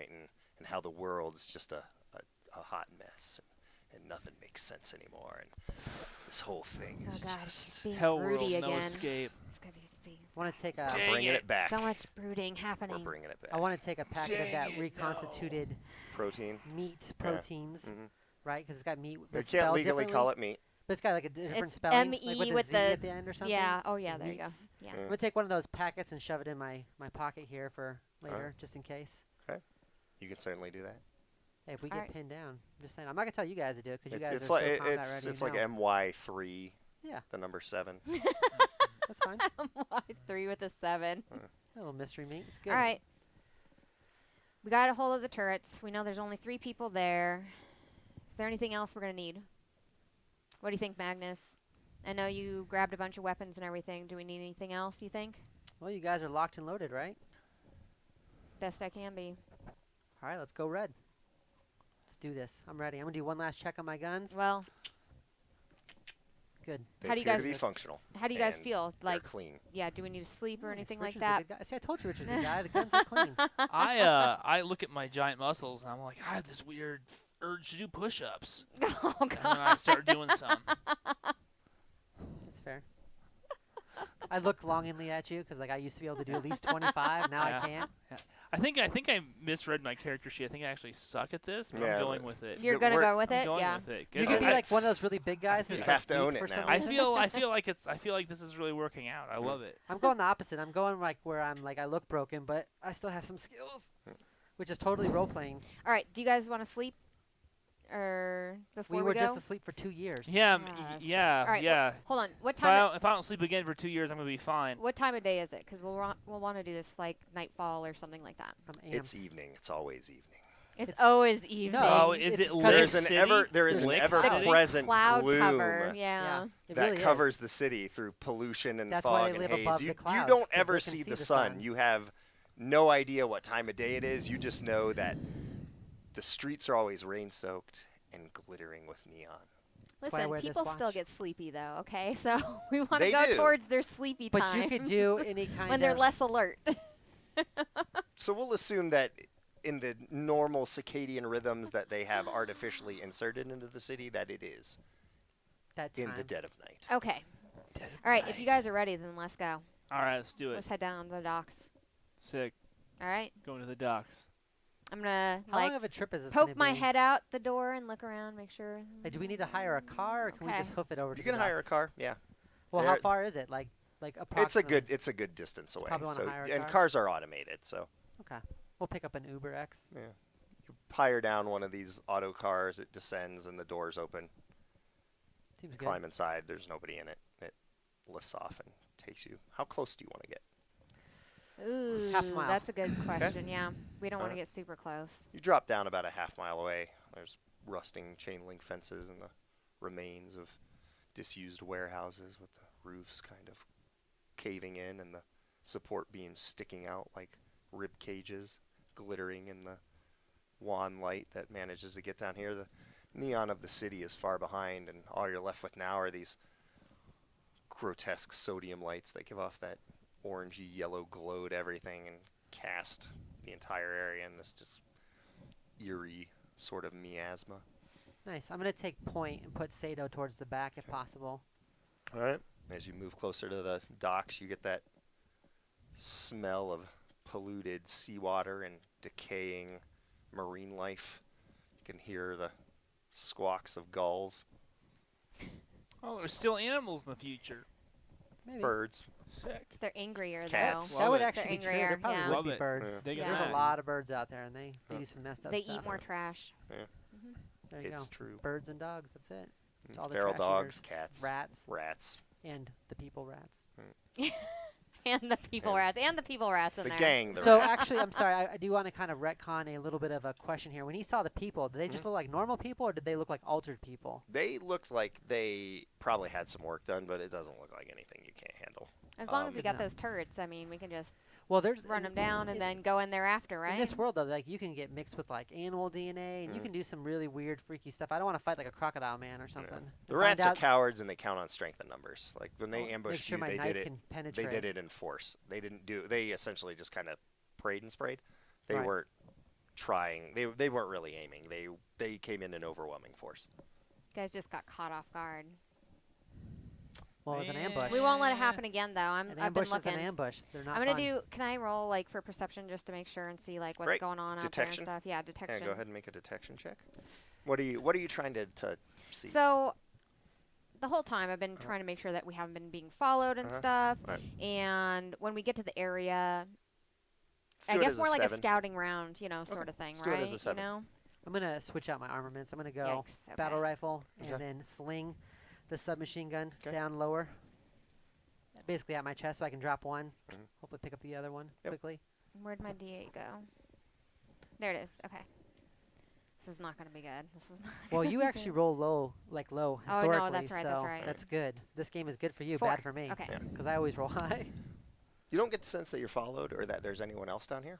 point and how the world's just a hot mess and nothing makes sense anymore. And this whole thing is just hell world, broody no again. escape. It's gonna be I want to take a. we're bringing it back. so much brooding We're happening. bringing it back. I want to take a packet of that Dang it, reconstituted Protein. meat proteins, right? Because it's got meat. You That's can't spelled legally differently, call it meat. but it's got like a different It's spelling, M-E like with a with Z the at the end or something. Yeah. Oh yeah. There you go. Meats. Yeah. I'm gonna take one of those packets and shove it in my pocket here for later, just in case. Okay. You can certainly do that. Hey, if we All get right. pinned down, I'm just saying. I'm not gonna tell you guys to do it because you guys It's are like so combat it's ready like now. MY3. Yeah. The number 7. That's fine. 3 with a 7. A little mystery meat. It's good. All right. We got a hold of the turrets. We know there's only 3 people there. Is there anything else we're gonna need? What do you think, Magnus? I know you grabbed a bunch of weapons and everything. Do we need anything else, you think? Well, you guys are locked and loaded, right? Best I can be. All right, let's go red. Let's do this. I'm ready. I'm gonna do one last check on my guns. Well, Good. They How do you appear guys- to be functional. how do you guys and feel? they're Like, clean. yeah, do we need to sleep or Nice. anything Richard's like a that? good guy. See, I told you Richard's a good guy. The guns are clean. I look at my giant muscles and I'm like, I have this weird urge to do push-ups. Oh And then god. I start doing some. That's fair. I look longingly at you because like I used to be able to do at least 25. Now Yeah. I can't. I think I misread my character sheet. I think I actually suck at this, but Yeah, I'm going but with it. You're The gonna wor- go with I'm it? going Yeah. with it. You Good. could be I- like one of those really big guys. You that's, have like, to weak own for it some now. I reason. feel like this is really working out. I love it. I'm going the opposite. I'm going like where I'm like I look broken, but I still have some skills, which is totally role playing. All right. Do you guys want to sleep, or before We we were go? just asleep for 2 years. Yeah, Yeah, that's true. yeah, All right, yeah. Hold on. What If time? I don't sleep again for 2 years, I'm gonna be fine. What time of day is it? Because we'll want to do this like nightfall or something like that. I'm amped. It's evening. It's always evening. It's It's- always evening. No, Oh, it's- is it's it 'cause lit There's an city? there is an Lit ever city? present cloud gloom cover. Yeah, Yeah. it that really covers is. the city through pollution and That's why fog they and live haze. above You the clouds, don't 'cause ever they can see see the the sun. sun. You have no idea what time of day it is. You just know that the streets are always rain-soaked and glittering with neon. That's why I Listen, wear this people still watch. get sleepy though. Okay, so we want to They go do. towards their sleepy But time you could do any kind when of. they're less alert. So we'll assume that in the normal circadian rhythms that they have artificially inserted into the city, that it is that in time. the dead of night. Okay. All right. If you guys are ready, then let's go. All right, let's do it. Let's head down to the docks. Sick. All right. Going to the docks. I'm gonna How long like of a trip is this? poke gonna my be? head out the door and look around, make sure. Like, do we need to hire a car, or can we Okay. just hoof it over You to can the hire a docks? car, yeah. Well, how There- far is it? Like approximately. It's a good distance away. probably wanna So hire a and car. cars are automated, so Okay. We'll pick up an Uber X. yeah. You hire down one of these auto cars, it descends and the doors open. Seems good. Climb inside, there's nobody in it. It lifts off and takes you. How close do you want to get? Ooh, Half mile. that's a good question. Yeah, we don't want to Alright. get super close. You drop down about a half mile away. There's rusting chain link fences and the remains of disused warehouses with the roofs kind of caving in and the support beams sticking out like rib cages, glittering in the wan light that manages to get down here. The neon of the city is far behind, and all you're left with now are these grotesque sodium lights that give off that orangey yellow glow to everything and cast the entire area in this just eerie sort of miasma. Nice. I'm gonna take point and put Sato towards the back if possible. All right. As you move closer to the docks, you get that smell of polluted seawater and decaying marine life. You can hear the squawks of gulls, Oh, there's still animals in the future. Maybe. birds. Sick. They're angrier Cats. though. That would Love it. actually be true. They're There angrier, probably yeah. would Love be it. birds. Yeah. They get Yeah. There's a mad. lot of birds out there, and they Yeah. do some messed up They stuff. eat more trash. Yeah, There you it's go. true. Birds and dogs. That's it. Mm. all the Feral trash dogs, eaters. cats, Rats rats. and the people rats. And the people And rats. And the people rats in The there. gang. The So rats. actually, I'm sorry. I do want to kind of retcon a little bit of a question here. When he saw the people, did they just look like normal people, or did they look like altered people? They looked like they probably had some work done, but it doesn't look like anything you can't handle. As long as we Good got enough. those turrets, I mean, we can just Well, there's run them down and then go in there after, right? In this world, though, like you can get mixed with like animal DNA, and you can do some really weird, freaky stuff. I don't want to fight like a crocodile man or something. The To rats find are out- cowards and they count on strength and numbers. Like when they Well, make ambushed sure you, my they knife did it. can They penetrate. did it in force. They didn't do. They essentially just kind of prayed and sprayed. They Right. weren't trying. They weren't really aiming. They came in overwhelming force. Guys just got caught off guard. Well, it was an ambush. We won't let it happen again, though. An I've been ambush is looking. an ambush. They're not I'm gonna fun. do. Can I roll like for perception just to make sure and see like what's Right. going on Detection? out there and stuff? Yeah, detection. Yeah, go ahead and make a detection check. What are you trying to see? So, the whole time I've been trying to make sure that we haven't been being followed and stuff. Right. And when we get to the area, Let's I do it guess as more a like 7. a scouting round, you know, sort of thing, Let's do it right? as a 7. You know? I'm gonna switch out my armaments. I'm gonna go Yikes, okay. battle rifle and Okay. then sling the submachine gun Okay. down lower, basically at my chest, so I can drop one. Mhm. Hopefully, pick up the other one Yep. quickly. Where'd my D8 go? There it is. Okay. This is not going to be good. This is not Well, gonna you be actually good. roll low, like low Oh, no, historically. that's right, So that's right. that's good. This game is good for you, 4. bad for me. Okay. Yeah. Because I always roll high. You don't get the sense that you're followed or that there's anyone else down here.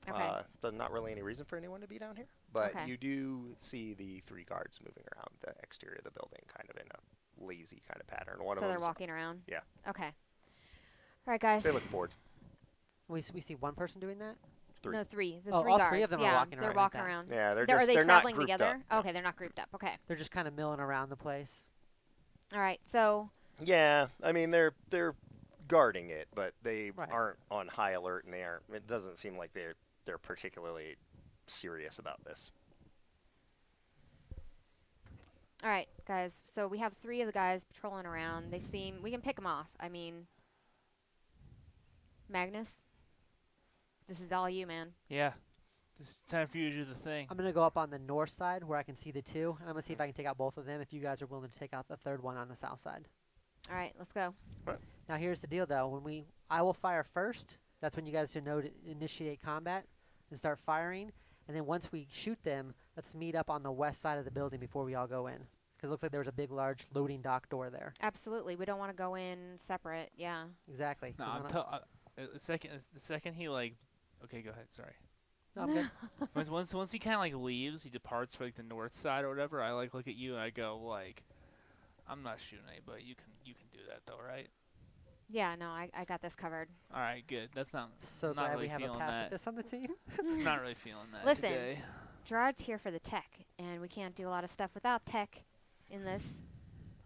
Okay. There's not really any reason for anyone to be down here, but Okay. you do see the 3 guards moving around the exterior of the building, kind of in a lazy kind of pattern. One So of they're them, walking around? Yeah. Okay. All right, guys. they look bored. We see one person doing that. 3. No, 3. The Oh, 3 all guards. 3 of them are yeah, walking they're around like walking that. around. Yeah, Are they're they not traveling grouped together? up. Okay, they're not grouped up. Okay. They're just kind of milling around the place. All right. So, Yeah, I mean they're guarding it, but they Right. aren't on high alert, and they aren't. It doesn't seem like they're particularly serious about this. all right, guys. So we have 3 of the guys patrolling around. They seem we can pick them off. I mean, Magnus, this is all you, man. Yeah. It's time for you to do the thing. I'm gonna go up on the north side where I can see the 2, and I'm gonna see if I can take out both of them. If you guys are willing to take out the 3rd one on the south side. All right, let's go. Now here's the deal, though. I will fire first. That's when you guys should know to initiate combat and start firing. And then once we shoot them, let's meet up on the west side of the building before we all go in. Because it looks like there was a big, large loading dock door there. Absolutely. We don't want to go in separate. Yeah. Exactly. No, 'Cause the second he like, okay, go ahead. Sorry. no, I'm good. once he kind of like leaves, he departs for like the north side or whatever. I like look at you and I go like, I'm not shooting anybody. You can do that though, right? Yeah, no, I got this covered. All right, good. That's not So not glad really we have a feeling that. pacifist on the team. Not really feeling that Listen. today. Gerard's here for the tech, and we can't do a lot of stuff without tech in this.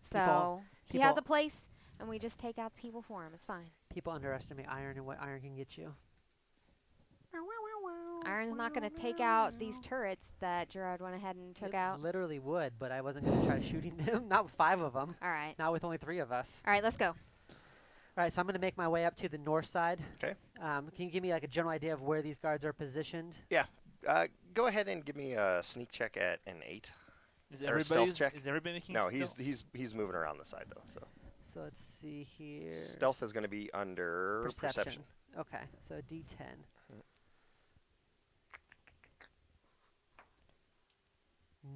So he has people- a place, and we just take out people for him. It's fine. People underestimate iron and what iron can get you. Iron's not going to take out these turrets that Gerard went ahead and took It out. literally would, but I wasn't going to try shooting them. Not with 5 of them. All right. Not with only 3 of us. All right, let's go. All right, so I'm going to make my way up to the north side. 'Kay. Can you give me like a general idea of where these guards are positioned? Go ahead and give me a sneak check at an 8. Is Or a stealth everybody check? is everybody making No, stealth? he's moving around the side though. So So let's see here. stealth is going to be under perception. Okay, so D10.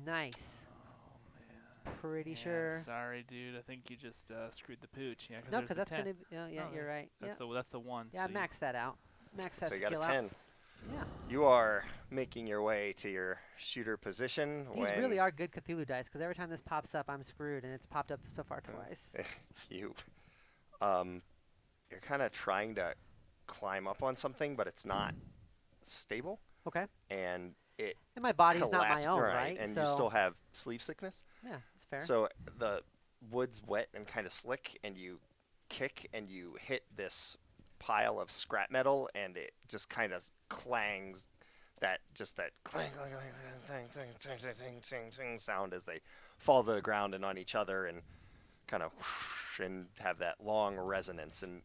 Nice. Pretty Yeah, sure. Sorry, dude. I think you just screwed the pooch. Yeah, No, there's because the that's 10. gonna. Yeah, Oh, you're right. Yeah, That's the one. yeah. so you- Max that out. Max that So you got skill a out. 10. Yeah. You are making your way to your shooter position. These when really are good Cthulhu dice because every time this pops up, I'm screwed, and it's popped up so far twice. you're kind of trying to climb up on something, but it's not stable, Okay. and it And my body's not my collapsed, own, right? And so you still have sleeve sickness. yeah, it's fair. So the wood's wet and kind of slick, and you kick and you hit this pile of scrap metal, and it just kind of clangs. That clang, clang, clang, clang, clang, clang, clang, clang, clang, clang sound as they fall to the ground and on each other, and kind of whoosh, and have that long resonance. And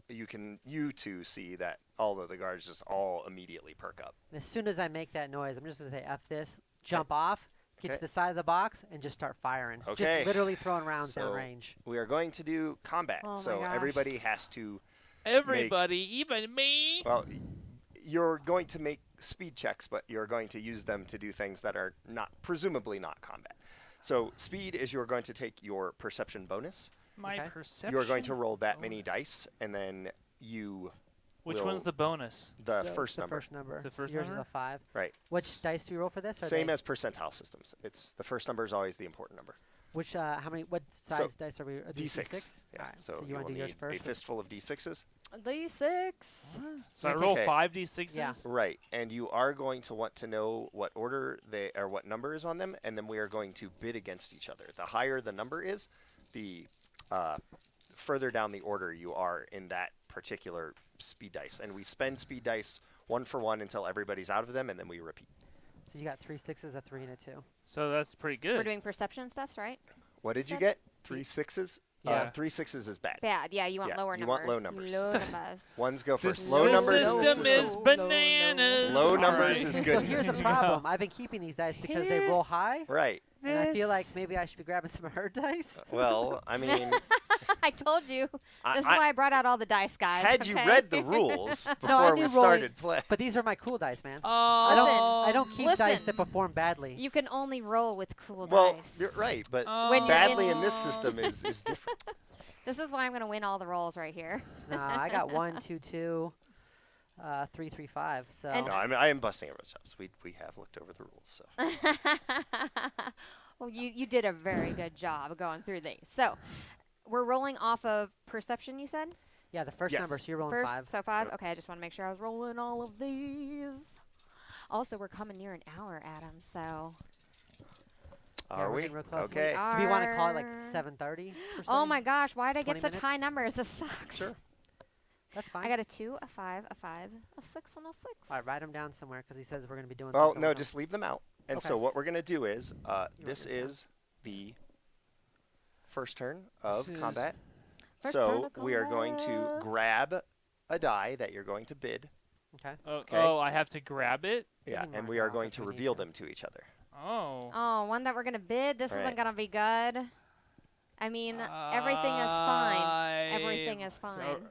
you two see that all of the guards just all immediately perk up. And as soon as I make that noise, I'm just gonna say F this, jump off, get Okay. to the side of the box, and just start firing. Okay. Just literally throwing rounds So- downrange. We are going to do combat, Oh my so gosh. everybody has to. Everybody, even me. Well, you're going to make speed checks, but you're going to use them to do things that are presumably not combat. So speed is you're going to take your perception bonus. My Okay. perception. You're going to roll that many bonus. dice, and then you Which will- one's the bonus? the So first it's the number. first number. The So first yours number? is a 5. Right. Which dice do we roll for this? Are Same they- as percentile systems. It's the first number is always the important number. Which what So, size dice are we? A D6. D6? Yeah. Alright, So, you you want will to do yours need first? a fistful of D6s. D6. So I Okay. roll Okay. 5d6s? Yeah. Right, and you are going to want to know what order they or what number is on them, and then we are going to bid against each other. The higher the number is, the further down the order you are in that particular speed dice. And we spend speed dice 1 for 1 until everybody's out of them, and then we repeat. So you got 3 6s, a 3, and a 2. So that's pretty good. We're doing perception stuffs, right? What did you Said- get? 3 6s? Yeah. 3 6s is bad. Bad. Yeah, you want Yeah, lower you numbers. want low numbers. Low numbers. Ones go The first. Low numbers in the system is system. bananas. Low All numbers right. is So good. here's the problem. I've been keeping these dice because they roll high, Right. and I feel like maybe I should be grabbing some of her dice. Well, I mean, I told you. I- This is I- why I brought out all the dice, guys. had you okay? read the rules I before knew we started rolling- play. But these are my cool dice, man. Oh. I don't keep dice listen. that perform badly. You can only roll with cool Well, dice. you're right, but When you're badly in- in this system is different. This is why I'm going to win all the rolls right here. Nah, I got 1 2 2, 3 3 5. So And- No, I am busting everyone's chops. We have looked over the rules, so. Well, you did a very good job going through these. So, we're rolling off of perception, you said? yeah, the first Yes. number. So you're rolling First, 5. so 5? Yep. Okay, I just want to make sure I was rolling all of these. Also, we're coming near an hour, Adam, so... Are we're we? getting real close. Okay. Do we want to call it like are- 7:30? Oh my gosh, why did I get 20 such high minutes? numbers? This sucks. Sure. That's fine. I got a 2, a 5, a 5, a 6, and a 6. All right, write them down somewhere because he says we're going to be doing Well, something. no, with 'em. just leave them out. And Okay. so what we're going to do is, You this wrote it down. is the first turn of This is- combat. First So turn of we are going to combat. grab a die that you're going to bid. Okay. Okay. Oh, I have to grab it? Yeah, can and mark we it are off going if to we need reveal to. them to each other. Oh. Oh, one that we're going to bid? This Right. isn't going to be good. I mean, everything is fine. Everything is fine.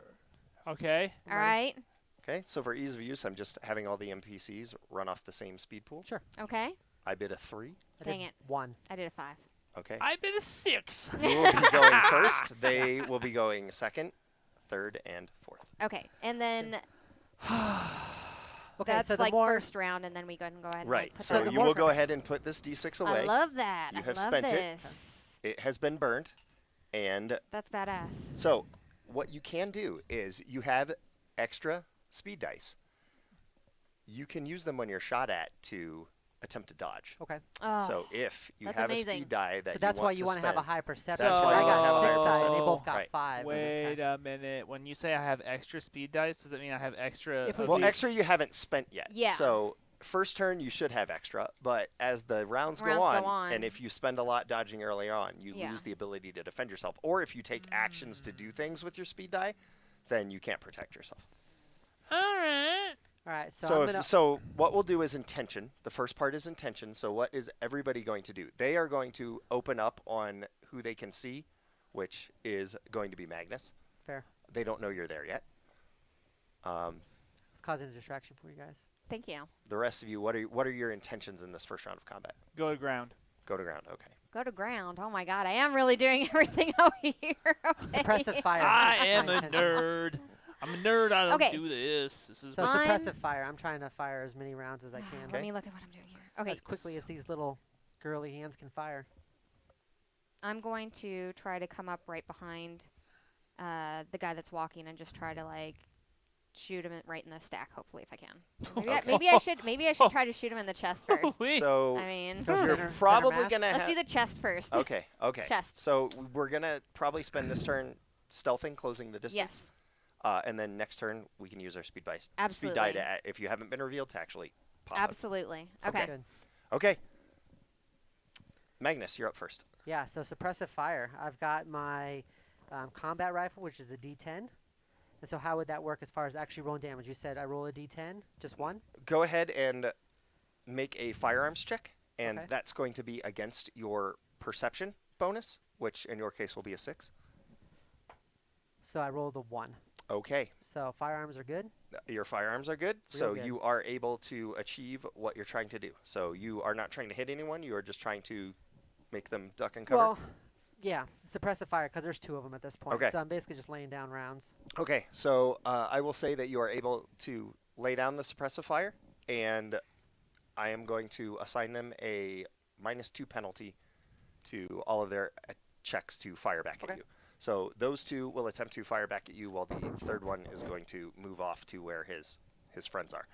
Okay. All right? Okay, so for ease of use, I'm just having all the NPCs run off the same speed pool. Sure. Okay. I bid a 3. I Dang did it. 1. I did a 5. Okay. I bid a 6. You will be going first. They will be going second, third, and fourth. Okay. And then Okay, that's so the like more first round, and then we go and go ahead and like, Right. put So that the you more will go cor- ahead and put this D6 away. I love that. You I have love spent it. this. It has been burned. And That's badass. so what you can do is you have extra speed dice. You can use them when you're shot at to attempt to dodge. Okay. Oh, So if you that's have a amazing. speed die that So that's you why want you to want to have a spend, high perception. That's because why I you wanna have a got high 6 dice. They perception. both got Right. 5. Wait a minute. When you say I have extra speed dice, does that mean I have extra? If we of well, these? extra you haven't spent yet. Yeah. So first turn you should have extra, but as the rounds, Rounds go go on, and on. if you spend a lot dodging early on, you Yeah. lose the ability to defend yourself. Or if you take actions to do things with your speed die, then you can't protect yourself. All right. All right, so, So I'm gonna. so what we'll do is intention. The first part is intention. So what is everybody going to do? They are going to open up on who they can see, which is going to be Magnus. Fair. They don't know you're there yet. It's causing a distraction for you guys. Thank you. The rest of you, what are your intentions in this first round of combat? Go to ground. Go to ground. Okay. Go to ground. Oh my God, I am really doing everything over here. Okay. Suppressive fire. I is am my a intention. nerd. I'm a nerd. I don't Okay. do this. This is So Mine- suppressive fire. I'm trying to fire as many rounds as I can. Let me look at what I'm doing here. Okay. As quickly as these little girly hands can fire. I'm going to try to come up right behind the guy that's walking and just try to like shoot him right in the stack. Hopefully, if I can. Maybe, Okay. maybe I should try to shoot him in the chest first. Holy. So I mean, Go you're center probably mass. gonna. let's do the chest first. Okay. Okay. Chest. So we're gonna probably spend this turn stealthing, closing the distance. Yes. And then next turn we can use our speed die. Speed die Absolutely. to if you haven't been revealed to actually pop up. Absolutely. Okay. Good. Okay. Magnus, you're up first. Yeah, so suppressive fire. I've got my combat rifle, which is a D10. And so how would that work as far as actually rolling damage? You said I roll a D10, just one? Go ahead and make a firearms check, and Okay. that's going to be against your perception bonus, which in your case will be a 6. So I rolled a 1. Okay. So firearms are good. Your firearms are good, so good. you are able to achieve what you're trying to do. So you are not trying to hit anyone, you are just trying to make them duck and cover. Well, yeah, suppressive fire, because there's 2 of them at this point. Okay. So I'm basically just laying down rounds. Okay, so I will say that you are able to lay down the suppressive fire, and I am going to assign them a -2 penalty to all of their checks to fire back at you. So those two will attempt to fire back at you, while the third one is going to move off to where his friends are.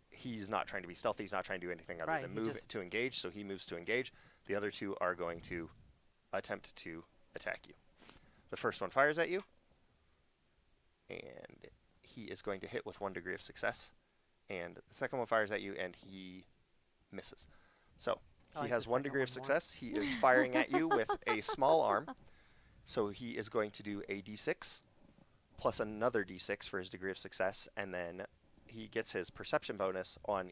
He's not trying to be stealthy. He's not trying to do anything other than move to engage. So he moves to engage. The other two are going to attempt to attack you. The first one fires at you, and he is going to hit with 1 degree of success. And the second one fires at you, and he misses. So he has 1 degree of success. He is firing at you with a small arm. So he is going to do a d6 plus another d6 for his degree of success, and then he gets his perception bonus on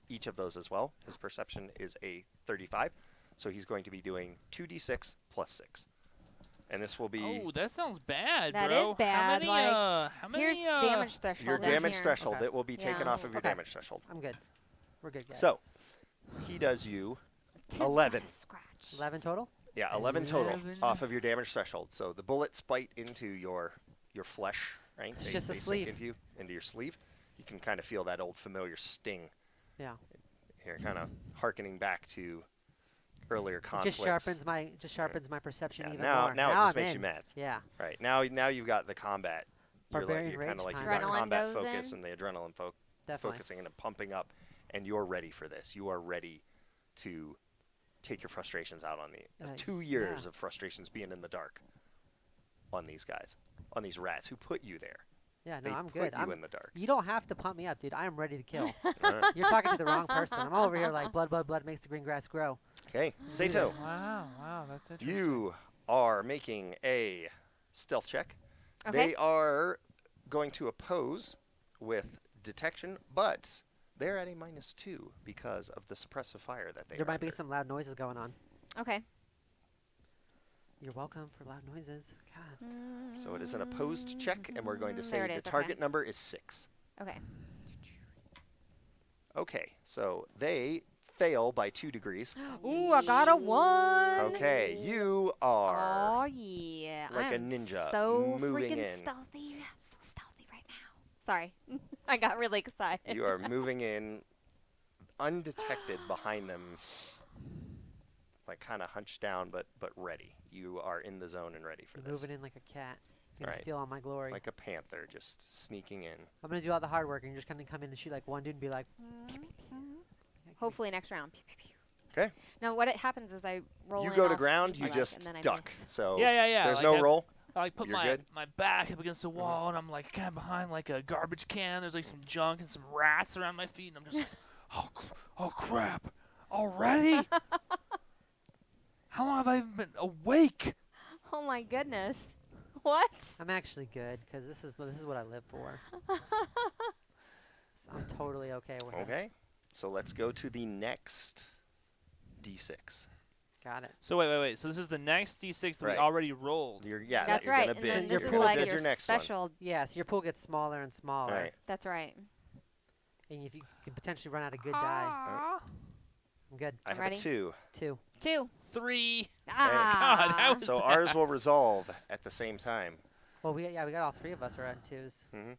each of those as well. His perception is a 35, so he's going to be doing 2d6 plus 6. And this will be... Oh, that sounds bad, That bro. is bad. How many, Here's damage threshold. your down damage here. threshold. Okay. It will be taken Yeah. off of your damage threshold. I'm good. We're good, guys. So he does you Tis 11. but a scratch. 11 total? Yeah, 11 total 11. off of your damage threshold. So the bullets bite into your flesh, right? It's They- just a they sink sleeve. into your sleeve. You can kind of feel that old familiar sting Yeah. here, kind of hearkening back to earlier It conflicts. just sharpens my perception Yeah, even now more. it I'm just makes you in. mad. Yeah. Right. Now you've got the combat. Barbarian You're kind of rage like time. you've got Adrenaline combat goes focus in. and the adrenaline Definitely. focusing and pumping up, and you're ready for this. You are ready to take your frustrations out on the 2 years yeah. of frustrations being in the dark on these guys, on these rats who put you there. Yeah, no, They I'm put good. you in the dark. You don't have to pump me up, dude. I am ready to kill. All right. You're talking to the wrong person. I'm over here like blood makes the green grass grow. Okay, do Sato, this. Wow, that's interesting. you are making a stealth check. Okay. They are going to oppose with detection, but they're at a -2 because of the suppressive fire that they There are might be under. some loud noises going on. Okay. You're welcome for loud noises. God. So it is an opposed check, and we're going to say There it the is, okay. target number is 6. Okay. Okay, so they fail by 2 degrees. Ooh, I got a 1. Okay, you are Oh yeah. like a I'm ninja So moving freaking in. stealthy. I'm so stealthy right now. Sorry. I got really excited. you are moving in undetected behind them, like kind of hunched down, but ready. You are in the zone and ready for You're this. moving in like a cat. You're gonna Right. steal all my glory. Like a panther, just sneaking in. I'm gonna do all the hard work, and you're just gonna come in and shoot like one dude and be like, Hopefully next round. Pew, pew, pew. 'Kay. Now what happen is I roll You in go to all ground, sneak you like, just and then I duck. miss. So Yeah. there's like no I, roll. I like put You're my good? my back up against the wall, and I'm like kind of behind like a garbage can. There's like some junk and some rats around my feet, and I'm just like, oh crap, already? How long have I even been awake? Oh my goodness. What? I'm actually good because this is what I live for. So I'm totally okay with it. Okay, so let's go to the next D6. Got it. So wait. So this is the next D6 that Right. we already rolled. That That's you're right. gonna And bid. then Your this You're is pool gonna like bid gets your your next one. special. Yeah, so your pool gets smaller and smaller, Right. That's right. and if you could potentially run out a good die. I'm good. I have Ready? a 2. 2. 2. 3. Ah. God, how was So that? ours will resolve at the same time. Well, we got all 3 of us are at 2s. hmm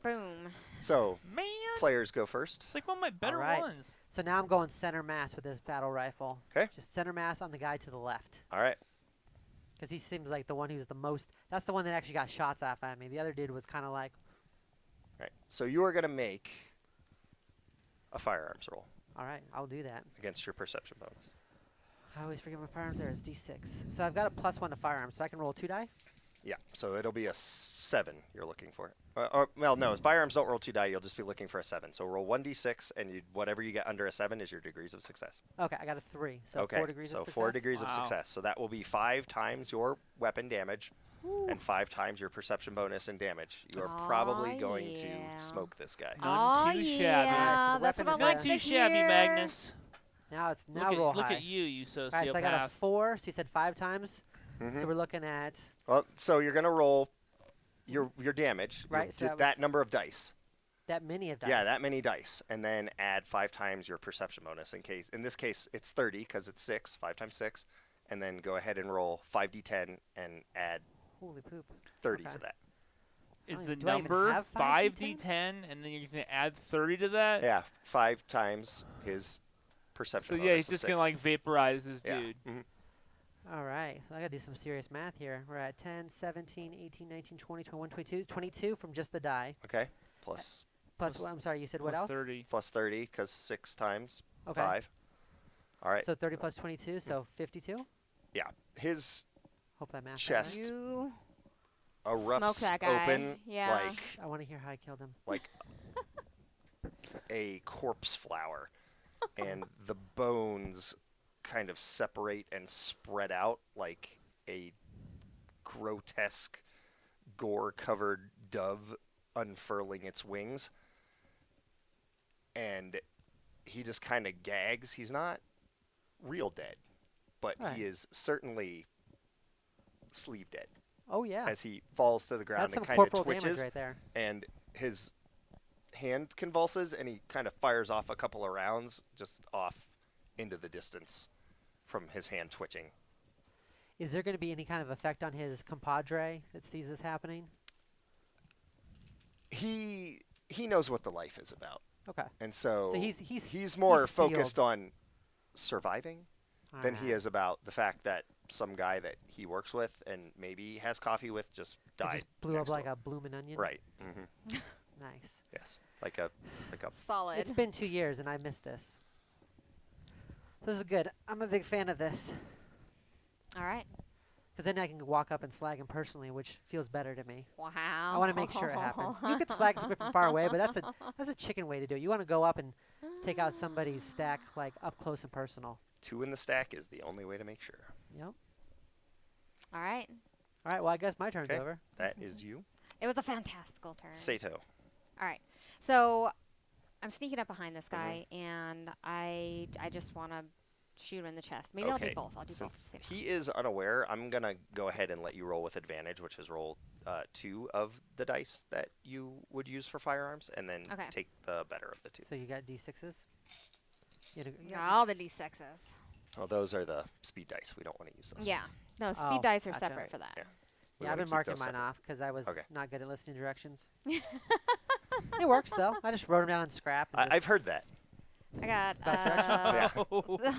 Boom. So Man, players go first. it's like one of my better Alright. ones. So now I'm going center mass with this battle rifle. 'Kay. Just center mass on the guy to the left. All right. Because he seems like the one who's the most. That's the one that actually got shots off at me. The other dude was kind of like, Right. So you are going to make a firearms roll all right, I'll do that. against your perception bonus. I always forget my firearms there. It's D6. So I've got a +1 to firearms, so I can roll 2 die? Yeah. So it'll be a 7 you're looking for. No, firearms don't roll 2 die. You'll just be looking for a 7. So roll 1d6, and whatever you get under a 7 is your degrees of success. Okay, I got a 3. So okay. 4 degrees so of success. 4 degrees of Wow. success. So that will be 5 times your weapon damage and 5 times your perception bonus and damage. You are Aw, probably going yeah. to smoke this guy. None Oh, too shabby. yeah. So the That's weapon what I is like Not to too shabby, hear. Magnus. Now it's Look roll at high. you, you sociopath. All right, so I got a 4. So you said 5 times. Mhm. So we're looking at Well, so you're going to roll your damage. Right, so that that was- number of dice. that many of dice. Yeah, that many dice, and then add 5 times your perception bonus. In this case, it's 30 because it's 6. 5 times 6, and then go ahead and roll 5d10 and add Holy poop. 30 Okay. to that. Is I the don't- do I even number have 5d10, and then you're going to add 30 to that? Yeah, 5 times his So perception bonus. yeah, he's is just 6. going to like vaporize this Yeah. dude. Mhm. All right. So I got to do some serious math here. We're at 10, 17, 18, 19, 20, 21, 22. 22 from just the die. Okay. Plus Plus, I'm sorry, you said what Plus else? 30. plus 30 because 6 times Okay. 5. All right. So 30 plus 22, so 52? Yeah. His Hope that math Chest. You erupts smoke that guy. open Yeah. like I want to hear how I killed him. a corpse flower, and the bones kind of separate and spread out like a grotesque, gore-covered dove unfurling its wings. And he just kind of gags. He's not real dead, but Right. he is certainly sleeve dead Oh, yeah. as he falls to the ground That's some and kind of corporal damage twitches. right there. And his hand convulses, and he kind of fires off a couple of rounds just off into the distance from his hand twitching. Is there going to be any kind of effect on his compadre that sees this happening? He knows what the life is about, Okay. and so, So he's more he's focused steeled. on surviving than he Alright. is about the fact that some guy that he works with and maybe has coffee with just It died. just blew up next to like him. a bloomin' onion. Right. Hmm. Nice. Yes. Like a solid. It's been 2 years and I missed this. This is good. I'm a big fan of this. All right. Because then I can walk up and slag him personally, which feels better to me. Wow. I want to make sure it happens. You could slag somebody from far away, but that's a chicken way to do it. You want to go up and take out somebody's stack like up close and personal. 2 in the stack is the only way to make sure. Yep. All right. All right. Well, I guess my turn's Okay. over. That is you, It was a fantastical turn. Sato. All right. So I'm sneaking up behind this guy, and I just want to shoot him in the chest. Maybe I'll do Okay, both. I'll do both. Since at the same he is unaware, I'm gonna go ahead and let you roll with advantage, which is roll 2 of the dice that you would use for firearms, and then Okay. take the better of the 2. So you got D6s? You time. got All the d6s. Well, those are the speed dice. We don't want to use those. Yeah. No, speed Oh, dice are gotcha. separate for that. Yeah. We Yeah, I've wanna been keep marking those mine separate. off because I was Okay. not good at listening to directions. It works though. I just wrote them down on scrap. And I've heard that. I got. Yeah.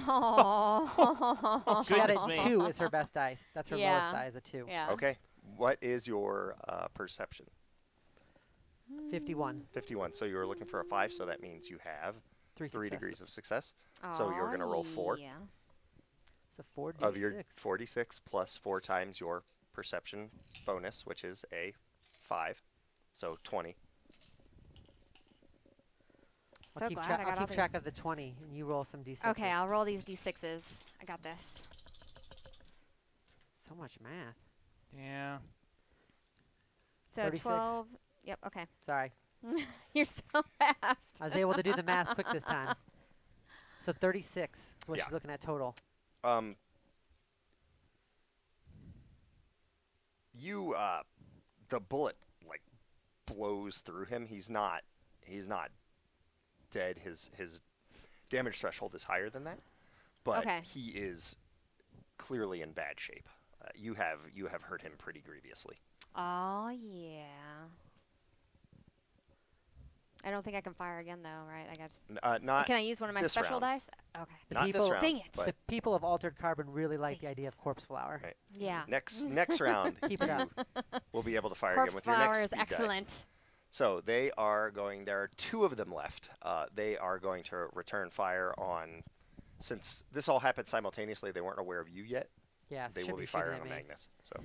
Oh. she got Goodness a me. 2 is her best dice. That's her Yeah. lowest die is a 2. Yeah. Okay. What is your perception? 51. 51. So you were looking for a 5, so that means you have 3 3 degrees of successes. success. So you're gonna roll 4. Yeah. So 4d6. Of your 46 plus 4 times your perception bonus, which is a 5. So 20. So I'll keep, glad I got I'll all keep track these. of the 20 and you roll some d6s. Okay, I'll roll these d6s. I got this. So much math. Yeah. So 36. 12. Yep. Okay. Sorry. You're so fast. I was able to do the math quick this time. So 36 is what Yeah. she's looking at total. You the bullet like blows through him. He's not dead. His damage threshold is higher than that, but Okay. he is clearly in bad shape. You have hurt him pretty grievously. Oh yeah. I don't think I can fire again though, right? I got. Not Can I use one of my this special round. dice? Okay. The not people, this round. Dang it. But The people of Altered Carbon really like the idea of corpse flower. Right. Yeah. next round, Keep it up. we'll be able to fire Corpse again with your flower next is speed die. excellent. So they are going. There are 2 of them left. They are going to return fire on. Since this all happened simultaneously, they weren't aware of you yet. Yes. They should will be shooting firing at on me. Magnus. So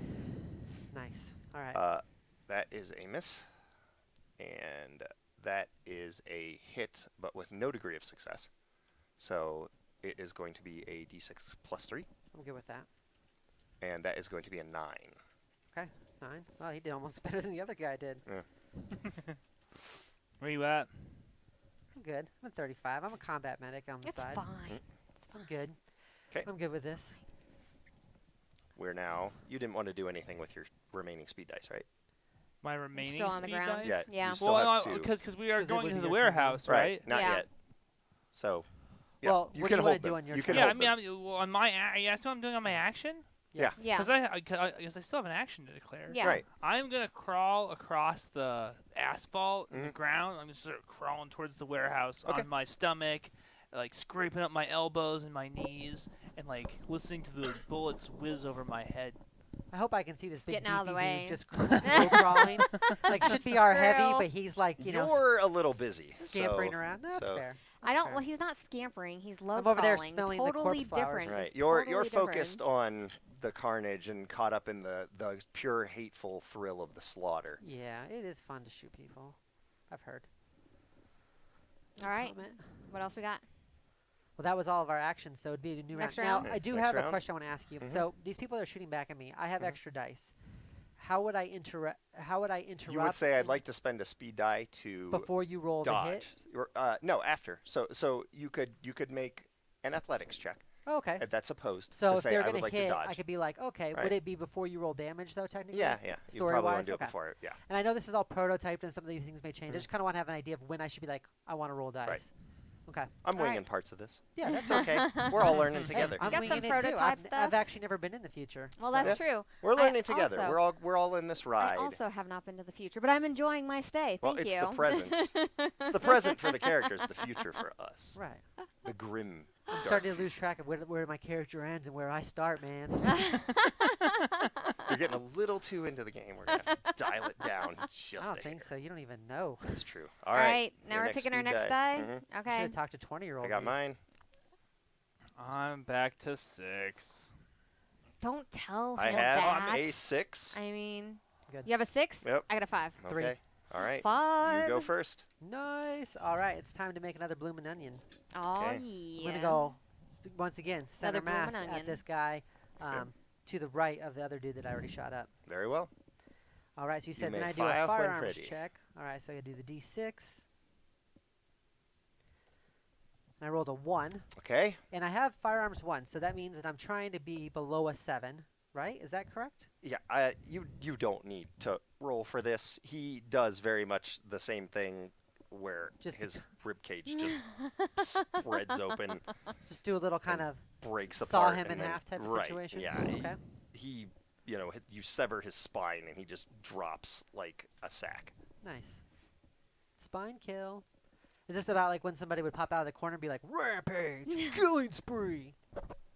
Nice. All right. that is a miss, and that is a hit, but with no degree of success. So it is going to be a d6 plus 3, I'm good with that. and that is going to be a 9. Okay. 9. Well, he did almost better than the other guy did. Where you at? I'm good. I'm at 35. I'm a combat medic on the It's side. fine. I'm good. 'Kay. I'm good with this. We're now. You didn't want to do anything with your remaining speed dice, right? My remaining Still on the speed ground? dice? Yeah. Yeah. You still Well, have 2. because we are 'Cause it going would into be the your turn now. warehouse, right? Not Yeah. yet. So. Yeah, Well, you what can do you wanna hold do them. on your You turn? can Yeah, I hold mean, them. on my yeah, that's what I'm doing on my action. Yeah. Yeah. Because I still have an action to declare. Yeah. Right. I'm gonna crawl across the asphalt and the Mhm. ground. I'm just sort of crawling towards the warehouse Okay. on my stomach, like scraping up my elbows and my knees, and like listening to the bullets whiz over my head. I hope I can see this big Getting out of the beefy way. dude just low crawling. Like should be our heavy, Squirrel. but he's like You're a little busy. scampering so, around. No, that's so- fair. I That's don't. fair. Well, he's not scampering. He's low I'm over there crawling. smelling the totally corpse flowers. different. Right. It's You're totally focused different. on the carnage and caught up in the pure hateful thrill of the slaughter. Yeah, it is fun to shoot people. I've heard. All right. Comment? What else we got? Well, that was all of our actions, so it'd be a new Next round. round? Now, I do Next have a round? question I want to ask you. Mhm. So these people that are shooting back at me, I have Mhm. extra dice. How would I interrupt? You would say I'd like to spend a speed die to before you roll the hit. dodge. Or, no, after. So you could make an athletics check. Oh, okay. That's opposed So to if say they're I gonna would like hit, to dodge. I could be like, okay, Right. would it be before you roll damage though? Technically. Yeah. You probably want Story-wise, to do it okay. before it. Yeah. And I know this is all prototyped and some of these things may change. I Mhm. just kind of want to have an idea of when I should be like, I want to roll dice. Okay. I'm All winging right. parts of this. Yeah, that's It's okay. We're all learning together. I'm got winging some it too. prototype I've stuff? actually never been in the future. Well, so- that's true. We're I learning together. also- We're all in this ride. I also have not been to the future, but I'm enjoying my stay. Well, Thank it's you. the present. It's the present for the characters, the future for us. Right. The grim. I'm dark starting to lose track of where my character ends and where I start, man. You're getting a little too into the game. We're gonna have to dial it down just I a don't think hair. so. You don't even know. That's true. All All right. Now your we're taking our speed next die. Mhm. Should Okay. have talked to 20-year-old. I got mine. I'm back to 6. Don't tell I him have that. a 6. I mean, Good. you have a 6? Yep. I got a 5. Three. Okay. All right. Fun. You go first. Nice. All right, it's time to make another bloomin' onion. Oh, Okay. yeah. I'm gonna go once again center Another bloomin' mass at onion. this guy, Yep. to the right of the other dude that I already shot up. Very well. All right, so you said may then I do a fire when firearms ready. check. All right, so I do the D6. And I rolled a 1, Okay. and I have firearms 1, so that means that I'm trying to be below a 7, right? Is that correct? Yeah. You don't need to roll for this. He does very much the same thing, where Just his rib cage just spreads open, Just do a little kind of breaks saw apart, him in and then- half type of right, situation. Yeah. Okay. He you sever his spine and he just drops like a sack. Nice. Spine kill. Is this about like when somebody would pop out of the corner and be like, rampage, killing spree?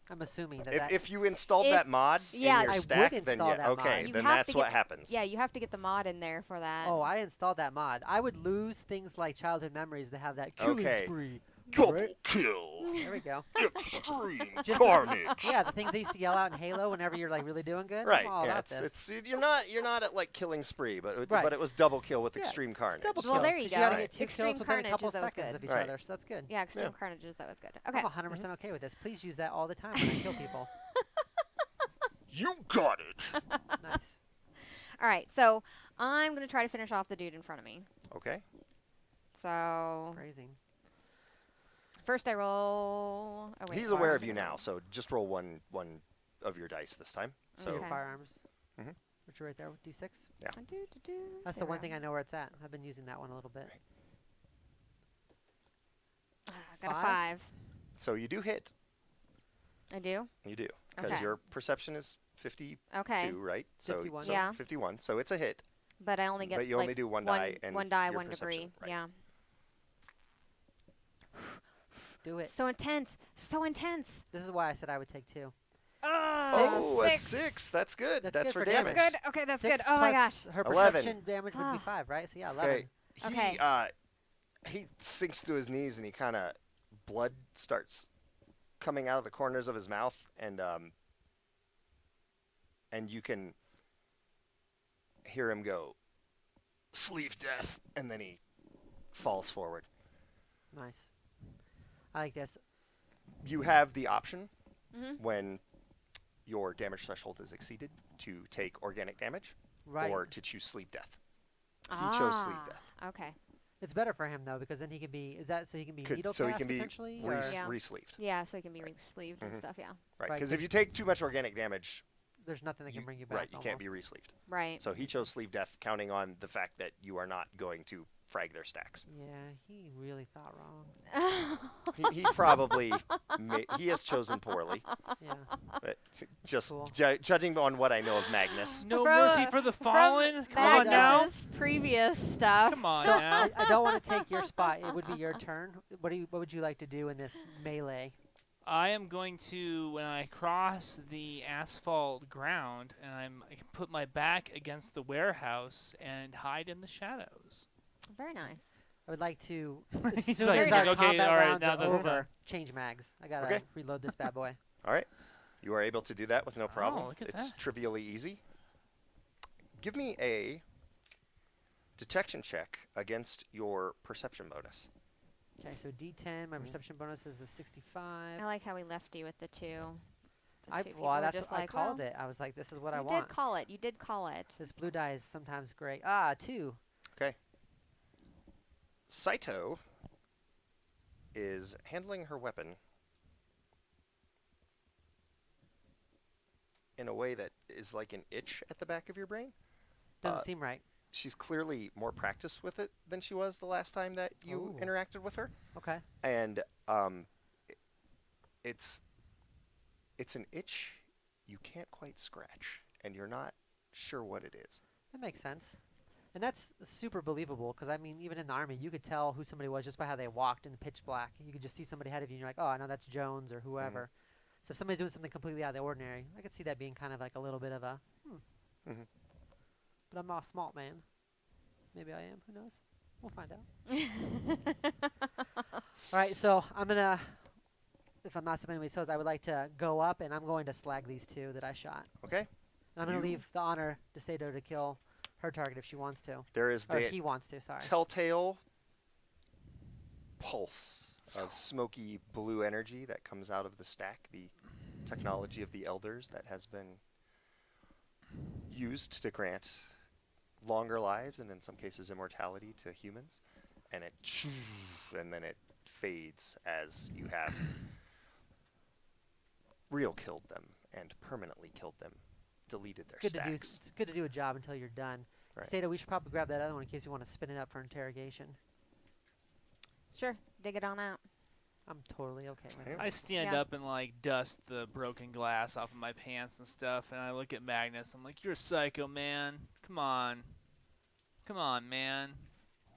I'm assuming that. If you installed If- that mod yeah, in your I would stack, then install yeah, that mod. okay, You then have that's to what get- happens. Yeah, you have to get the mod in there for that. Oh, I installed that mod. I would lose things like childhood memories that have that killing Okay. spree. Double Right? kill, There we go. extreme Just- carnage. Yeah, the things they used to yell out in Halo whenever you're like really doing good. Right. I'm all Yeah. about this. It's you're not at like killing spree, but Right. but it was double kill with Yeah, extreme It's carnage. double Well, kill, there you 'cause go. gotta Right. get 2 Extreme kills within a carnage couple is always seconds good. of each Right. other, so that's good. Yeah, extreme Yeah. carnages, that was good. Okay. I'm 100% okay with this. Please use that all the time when I kill people. You got it. Nice. All right, so I'm going to try to finish off the dude in front of me. Okay. So Phrasing. first I roll. Oh, wait, He's aware of firearms you is now, on. so just roll one of your dice this time. So Your Okay. firearms. Mhm. Which are right there with D6. That's the There one we thing are. I know where it's at. I've been using that one a little bit. Got a 5? 5. so you do hit. I do? You do because Okay. your perception is 52, Okay. right? So 51. so Yeah. 51. So it's a hit. But I only get But you like only do one die and one die, your 1 degree. perception, right. Yeah. Do it. So intense. So intense. This is why I said I would take 2. Oh, a six. 6. That's good. That's That's good for for damage. That's good. Okay, that's 6 good. Oh my gosh. plus her 11. perception damage would be Ah. 5, right? So yeah, 11. Okay. Okay. He sinks to his knees and he kind of blood starts coming out of the corners of his mouth and you can hear him go, "Sleeve death," and then he falls forward. Nice. I like this. You have the option Mhm. when your damage threshold is exceeded to take organic damage Right. or to choose sleep death. He chose sleep death. Okay. It's better for him though because then he can be. Is that so he can be needle So he thrust can be potentially? or- Yeah. re-sleeved. Yeah, so it can be sleeved and Mhm. stuff. Yeah. Right, Right, because 'cause if you take too much organic damage, There's nothing that can bring you back. right, you can't be almost. re-sleeved. Right. So he chose sleeve death, counting on the fact that you are not going to frag their stacks. Yeah, he really thought wrong. He probably he has chosen poorly. Yeah. But just Cool. judging on what I know of Magnus. No From- mercy for the fallen. Come on now. Magnus's previous stuff. Come on So now. I don't want to take your spot. It would be your turn. What would you like to do in this melee? I am going to, when I cross the asphalt ground, and I can put my back against the warehouse and hide in the shadows. Very nice. I would like to, He's as soon like- as he's our like, okay, combat all right, rounds now are that's over, done. change mags. I gotta Okay. reload this bad boy. All right. You are able to do that with no problem. look at It's that. trivially easy. Give me a detection check against your perception bonus. Okay, so D10. My Mhm. perception bonus is a 65. I like how we left you with the two. The two people Well, were that's just what I like, called well, it. I was like, this is what I You want. did call it. You did call it. This blue die is sometimes great. 2. Saito is handling her weapon in a way that is like an itch at the back of your brain. Doesn't Uh, seem right. She's clearly more practiced with it than she was the last time that you Ooh. interacted with her. Okay. And it's an itch you can't quite scratch, and you're not sure what it is. That makes sense. And that's super believable because, I mean, even in the army, you could tell who somebody was just by how they walked in the pitch black. You could just see somebody ahead of you and you're like, oh, I know that's Jones or whoever. So if somebody's doing something completely out of the ordinary, I could see that being kind of like a little bit of a, Mhm. But I'm not a smart man. Maybe I am. Who knows? We'll find out. All right, so I'm going to, if I'm not stepping on anybody's toes, I would like to go up and I'm going to slag these two that I shot. Okay? And I'm going to You- leave the honor to Sato to kill her target if she wants to. There is Or the he wants to, sorry. telltale pulse of smoky blue energy that comes out of the stack, the technology of the elders that has been used to grant longer lives and in some cases immortality to humans, and and then it fades as you have real killed them and permanently killed them, deleted their Good to do. stacks. It's good to do a job until you're done. Right. Sato, we should probably grab that other one in case you want to spin it up for interrogation. Sure. Dig it on out. I'm totally okay with Yeah. it. I stand Yeah. up and like dust the broken glass off of my pants and stuff, and I look at Magnus. I'm like, "You're a psycho, man. Come on, man.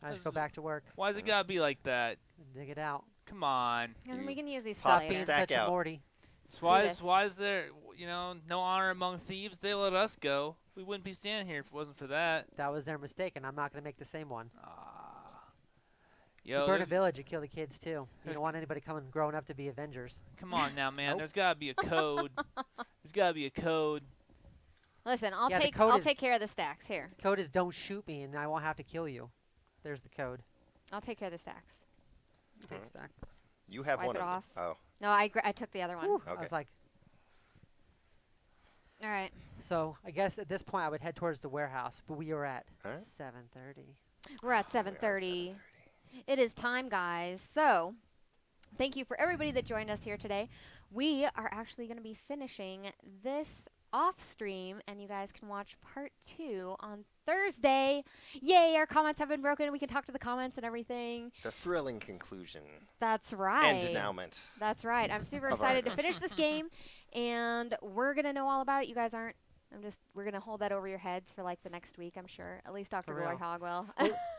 I just This go is- back to work Why's it gotta be like that? and dig it out. Come on. And You we can use these pop later. the Being stack such out. a Morty. So why this. is there no honor among thieves? They let us go. We wouldn't be standing here if it wasn't for that. That was their mistake, and I'm not going to make the same one. Yo, you burn a there's- village, you kill the kids too. You there's- don't want anybody coming growing up to be Avengers. come on now, man. Nope. There's gotta be a code. There's gotta be a code. Listen, I'll Yeah, the take code I'll is- take care of the stacks here. Code is don't shoot me, and I won't have to kill you. There's the code. I'll take care of the stacks. Take Alright. stack. You have Wipe one it of them. off. Oh, No, I took the other one. Whew, I Okay. was like, All right. so I guess at this point I would head towards the warehouse, but we are at Alright. 7:30. We're at 7:30. It is time, guys. So, thank you for everybody that joined us here today. We are actually going to be finishing this off stream, and you guys can watch part 2 on Thursday. Yay, our comments have been broken. We can talk to the comments and everything. The thrilling conclusion That's right. and denouement. That's right. I'm super Of our- excited to finish this game, and we're going to know all about it. You guys aren't. We're going to hold that over your heads for like the next week, I'm sure. At least Dr. For real. Gloryhogg will.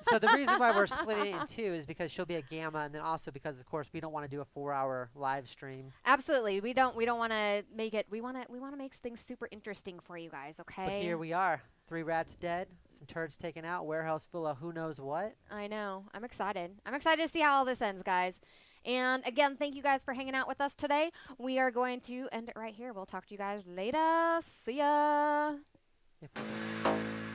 So the reason why we're splitting it in two is because she'll be a gamma, and then also because, of course, we don't want to do a 4-hour live stream. Absolutely. We don't want to make it. We want to make things super interesting for you guys, okay? But here we are. 3 rats dead, some turds taken out, warehouse full of who knows what. I know. I'm excited. I'm excited to see how all this ends, guys. And again, thank you guys for hanging out with us today. We are going to end it right here. We'll talk to you guys later. See ya. If we